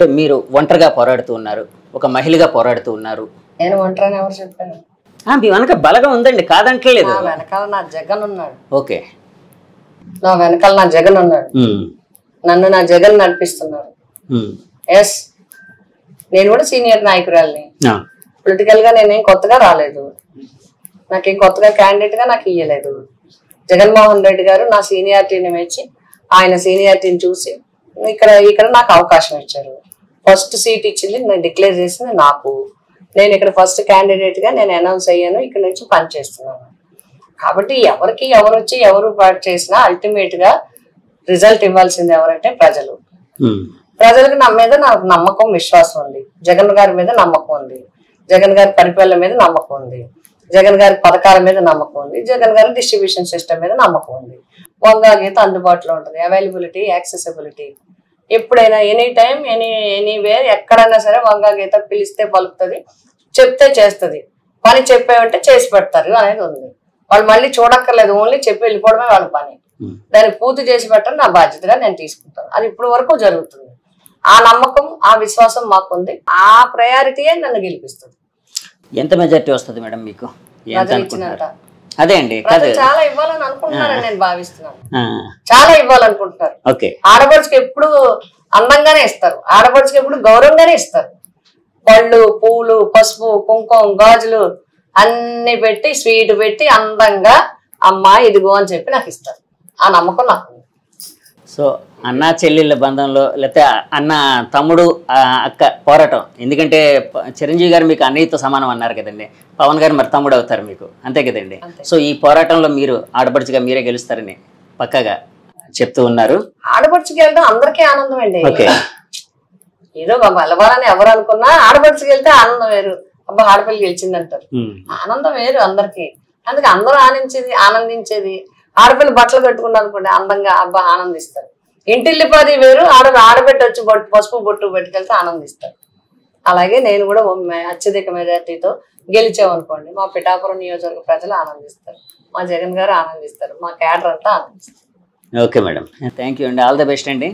మీరు ఒంటరిగా పోరాడుతూ ఉన్నారు, ఒక మహిళగా పోరాడుతూ ఉన్నారు. నేను ఒంటరిని ఎవరు చెప్పాను? మీ వెనక బలగం ఉందండి, కాదంటలేదు. నా వెనకాల నా జగన్ ఉన్నాడు. ఓకే, నా వెనకాల నా జగన్ ఉన్నాడు. నన్ను నా జగన్ నడిపిస్తున్నారు. ఎస్, నేను కూడా సీనియర్ నాయకురాలిని. పొలిటికల్ గా నేనేం కొత్తగా రాలేదు, నాకేం కొత్తగా క్యాండిడేట్ గా నాకు ఇయ్యలేదు. జగన్మోహన్ రెడ్డి గారు నా సీనియారిటీని మెచ్చి ఆయన సీనియారిటీని చూసి ఇక్కడ నాకు అవకాశం ఇచ్చారు. ఫస్ట్ సీట్ ఇచ్చింది నేను డిక్లేర్ చేసింది నాకు. నేను ఇక్కడ ఫస్ట్ క్యాండిడేట్ గా నేను అనౌన్స్ అయ్యాను, ఇక్కడ నుంచి పనిచేస్తున్నాను. కాబట్టి ఎవరికి ఎవరు వచ్చి ఎవరు చేసినా అల్టిమేట్ గా రిజల్ట్ ఇవ్వాల్సింది ఎవరంటే ప్రజలు. ప్రజలకు నా మీద నాకు నమ్మకం, విశ్వాసం ఉంది. జగన్ గారి మీద నమ్మకం ఉంది, జగన్ గారి పరిపాలన మీద నమ్మకం ఉంది, జగన్ గారి పథకాల మీద నమ్మకం ఉంది, జగన్ గారి డిస్ట్రిబ్యూషన్ సిస్టమ్ మీద నమ్మకం ఉంది. వంగా గీత అందుబాటులో ఉంటుంది, అవైలబిలిటీ, యాక్సెసిబిలిటీ. ఎప్పుడైనా ఎనీ టైం ఎనీవేర్ ఎక్కడైనా సరే వంగా గీత పిలిస్తే పలుకుతుంది, చెప్తే చేస్తుంది. పని చెప్పేమంటే చేసి పెడతారు అనేది ఉంది. వాళ్ళు మళ్ళీ చూడక్కర్లేదు, ఓన్లీ చెప్పి వెళ్ళిపోవడమే వాళ్ళ పని. దాన్ని పూర్తి చేసి పెట్టడం నా బాధ్యతగా నేను తీసుకుంటాను. అది ఇప్పుడు వరకు జరుగుతుంది. ఆ నమ్మకం, ఆ విశ్వాసం మాకుంది. ఆ ప్రయారిటీయే నన్ను గెలిపిస్తుంది. ఎంత మెజారిటీ వస్తుంది మేడం మీకు? అదే అండి, చాలా ఇవ్వాలని అనుకుంటున్నారని నేను భావిస్తున్నాను. చాలా ఇవ్వాలనుకుంటున్నారు. ఆడపడుచుకి ఎప్పుడు అందంగానే ఇస్తారు, ఆడపడుచుకి ఎప్పుడు గౌరవంగానే ఇస్తారు. పళ్ళు, పూలు, పసుపు, కుంకుమ, గాజులు అన్ని పెట్టి, స్వీట్ పెట్టి అందంగా అమ్మా ఇదిగో అని చెప్పి నాకు ఇస్తారు. ఆ నమ్మకం నాకు. సో అన్న చెల్లెళ్ళ బంధంలో, లేకపోతే అన్న తమ్ముడు అక్క పోరాటం, ఎందుకంటే చిరంజీవి గారు మీకు అన్నయ్యతో సమానం అన్నారు కదండి, పవన్ గారు మరి తమ్ముడు అవుతారు మీకు, అంతే కదండి. సో ఈ పోరాటంలో మీరు ఆడపడుచుగా మీరే గెలుస్తారని పక్కగా చెప్తూ ఉన్నారు. ఆడపడుచుకి వెళ్తే అందరికీ ఆనందం అండి. ఏదో బలవాలని ఎవరు అనుకున్నా ఆడపడుచుకి వెళ్తే ఆనందం వేరు. అబ్బా ఆడపిల్ల గెలిచింది అంటారు, ఆనందం వేరు అందరికి. అందుకే అందరూ ఆనందించేది. ఆడపిల్ల బట్టలు కట్టుకున్నారు అనుకోండి, అందంగా అబ్బా ఆనందిస్తారు. ఇంటిల్లిపాది వేరు, ఆడబెట్టి వచ్చి పసుపు బొట్టు పెట్టుకెళ్తే ఆనందిస్తారు. అలాగే నేను కూడా అత్యధిక మెజార్టీతో గెలిచామనుకోండి, మా పిఠాపురం నియోజకవర్గ ప్రజలు ఆనందిస్తారు, మా జగన్ గారు ఆనందిస్తారు, మా క్యాడర్ అంతా ఆనందిస్తారు. ఓకే మేడం, థ్యాంక్ యూ అండి, ఆల్ ద బెస్ట్ అండి.